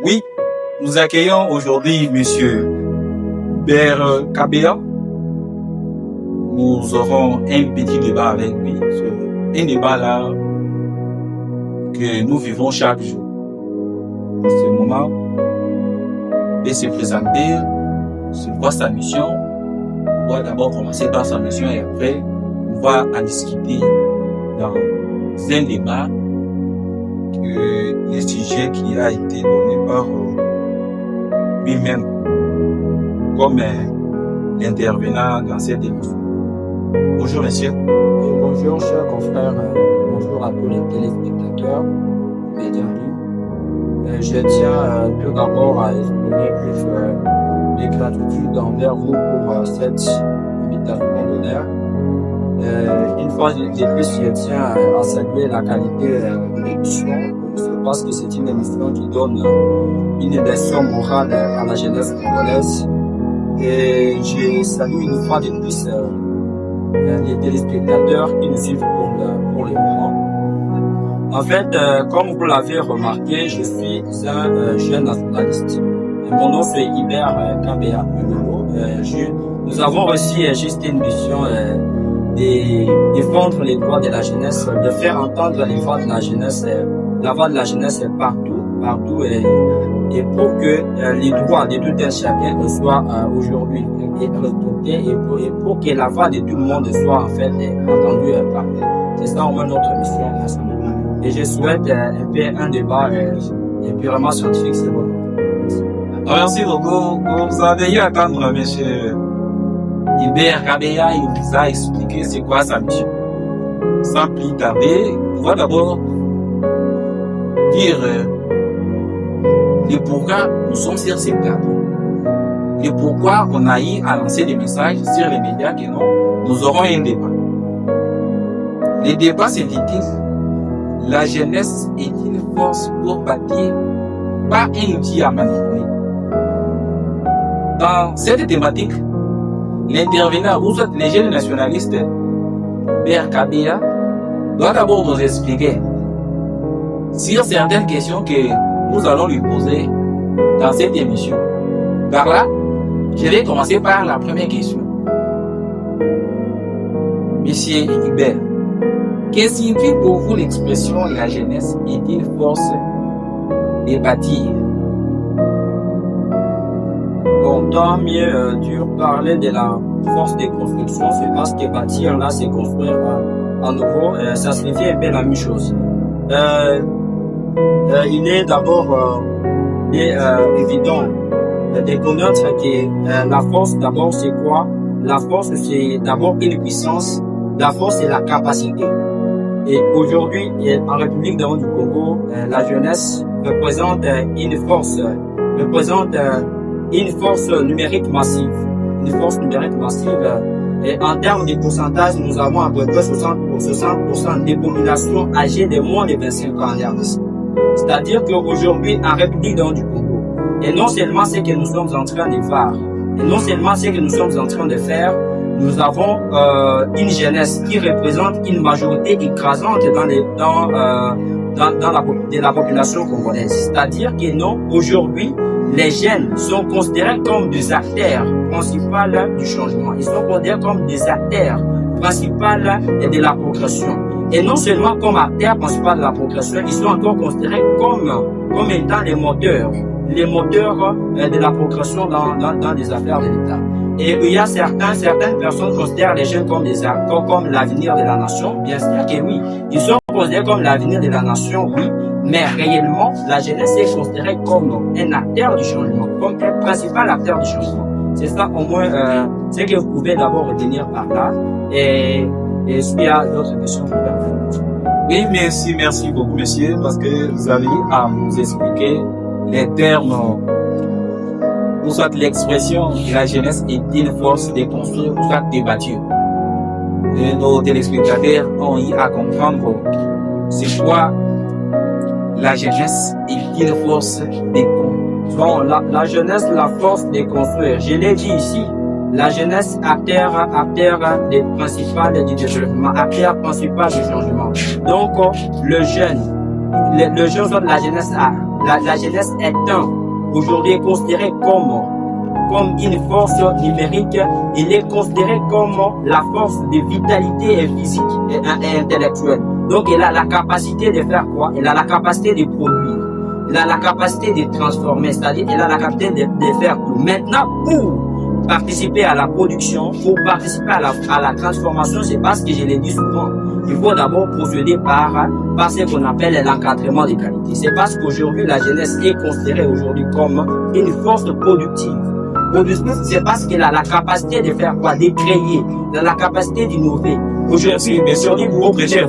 Oui, nous accueillons aujourd'hui Monsieur Hubert Kabea. Nous aurons un petit débat avec lui. Un débat là que nous vivons chaque jour. En ce moment, de se présenter, c'est quoi sa mission. On va d'abord commencer par sa mission et après, on va en discuter dans un débat que le sujet qui a été donné par lui-même comme intervenant dans cette émission. Bonjour monsieur. Bonjour chers confrères, bonjour à tous les téléspectateurs, médias libres. Je tiens tout d'abord à exprimer mes gratitudes envers vous pour cette invitation d'honneur. Une fois de plus, je tiens à saluer la qualité de l'émission parce que c'est une émission qui donne une leçon morale à la jeunesse congolaise. Et je salue une fois de plus les téléspectateurs qui nous suivent pour le moment. En fait, comme vous l'avez remarqué, je suis un jeune nationaliste. Mon nom c'est Hubert Kabea. Nous avons reçu juste une mission de défendre les droits de la jeunesse, de faire entendre les voix de la jeunesse, la voix de la jeunesse partout et pour que les droits de tout un chacun soient aujourd'hui respectés et pour que la voix de tout le monde soit en fait entendue partout. C'est ça au moins notre mission. Et je souhaite un peu un débat purement scientifique, c'est bon. Merci beaucoup. Vous avez eu à attendre monsieur Hubert Kabea, il vous a expliqué c'est quoi sa mission. Sans plus tarder, on va d'abord dire le pourquoi nous sommes sur ce plateau. Et pourquoi on a eu à lancer des messages sur les médias que non, nous aurons un débat. Le débat s'intitule La jeunesse est une force pour bâtir, pas un outil à manipuler. Dans cette thématique, l'intervenant ou soit les jeunes nationalistes, Hubert Kabea, doit d'abord nous expliquer sur certaines questions que nous allons lui poser dans cette émission. Par là, je vais commencer par la première question. Monsieur Hubert, qu'est-ce qui signifie pour vous l'expression la jeunesse est une force de bâtir? Bon, tant mieux dur parler de la force de construction, c'est parce que bâtir là, c'est construire à nouveau, ça signifie un peu la même chose. Il est d'abord évident de connaître que la force d'abord c'est quoi? La force c'est d'abord une puissance, la force c'est la capacité. Et aujourd'hui, en République du Congo, la jeunesse représente une force numérique massive. Une force numérique massive. Et en termes de pourcentage, nous avons à peu près 60% des populations âgées de moins de 25 ans en RDC. C'est-à-dire qu'aujourd'hui, en République du Congo, et non seulement ce que nous sommes en train de faire, et non seulement ce que nous sommes en train de faire, nous avons une jeunesse qui représente une majorité écrasante dans la population congolaise. C'est-à-dire que non, aujourd'hui, les jeunes sont considérés comme des acteurs principaux du changement. Ils sont considérés comme des acteurs principaux de la progression. Et non seulement comme acteurs principaux de la progression, ils sont encore considérés comme étant les moteurs de la progression dans les affaires de l'État. Et il y a certaines personnes considèrent les jeunes comme l'avenir de la nation. Bien sûr que oui, ils sont considérés comme l'avenir de la nation, oui, mais réellement, la jeunesse est considérée comme un acteur du changement, comme un principal acteur du changement. C'est ça au moins ce que vous pouvez d'abord retenir par là. Et s'il y a d'autres questions, vous pouvez. Oui, merci beaucoup monsieur, parce que vous avez à nous expliquer les termes ou soit l'expression la jeunesse est une force de construire ou soit de bâtir. Et nos téléspectateurs ont eu à comprendre c'est quoi la jeunesse est une force de construire. Bon, la jeunesse, la force de construire. Je l'ai dit ici. La jeunesse, acteur principal du développement, acteur principal du changement. Donc, le jeune soit la jeunesse la jeunesse est aujourd'hui considérée comme une force numérique. Il est considéré comme la force de vitalité physique et intellectuelle. Donc, il a la capacité de faire quoi? Il a la capacité de produire. Il a la capacité de transformer, c'est-à-dire il a la capacité de faire tout. Maintenant, pour participer à la production, pour participer à la transformation, c'est parce que je l'ai dit souvent, il faut d'abord procéder par ce qu'on appelle l'encadrement des qualités. C'est parce qu'aujourd'hui, la jeunesse est considérée aujourd'hui comme une force productive. Productive, c'est parce qu'elle a la capacité de faire quoi? De créer, elle a la capacité d'innover. Aujourd'hui, beaucoup de jeunes